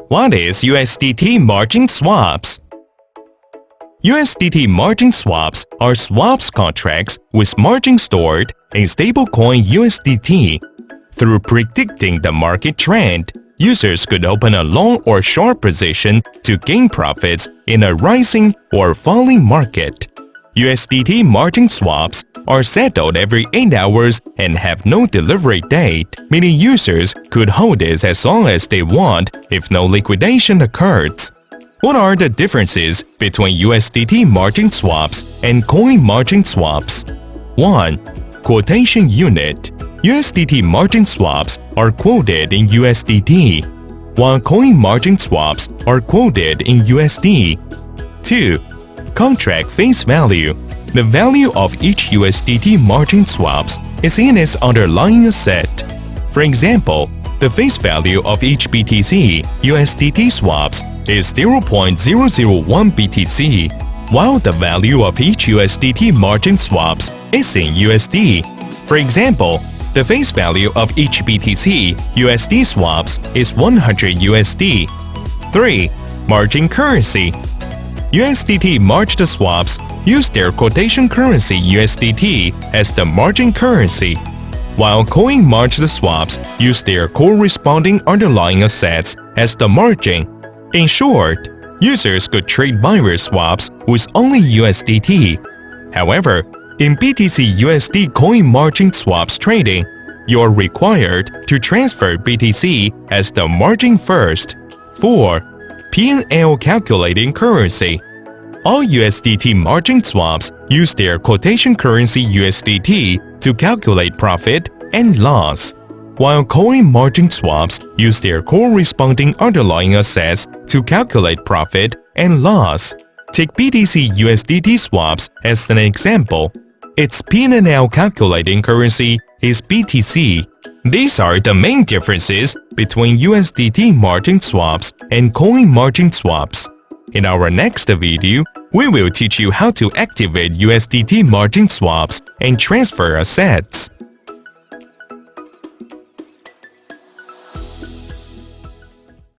What is USDT-margined swaps? USDT-margined swaps are swaps contracts with margin stored in stablecoin USDT. Through predicting the market trend, users could open a long or short position to gain profits in a rising or falling market. USDT-margined swaps are settled every 8 hours and have no delivery date, meaning users could hold it as long as they want if no liquidation occurs. What are the differences between USDT-margined swaps and coin-margined swaps? 1. Quotation unit. USDT-margined swaps are quoted in USDT, while coin-margined swaps are quoted in USD. 2. Contract face value. The value of each USDT-margined swaps is in its underlying asset. For example, the face value of each BTC USDT swaps is 0.001 BTC, while the value of each USDT-margined swaps is in USD. For example, the face value of each BTC USD swaps is 100 USD. 3. Margin currency. USDT-margined swaps use their quotation currency USDT as the margin currency, while coin-margined swaps use their corresponding underlying assets as the margin. In short, users could trade binary swaps with only USDT. However, in BTC-USD coin-margined swaps trading, you are required to transfer BTC as the margin first. 4. P&L calculating currency. All USDT-margined swaps use their quotation currency USDT to calculate profit and loss, while coin-margined swaps use their corresponding underlying assets to calculate profit and loss. Take BTC-USDT swaps as an example. Its P&L calculating currency is BTC. These are the main differences between USDT-margined swaps and coin-margined swaps. In our next video, we will teach you how to activate USDT-margined swaps and transfer assets.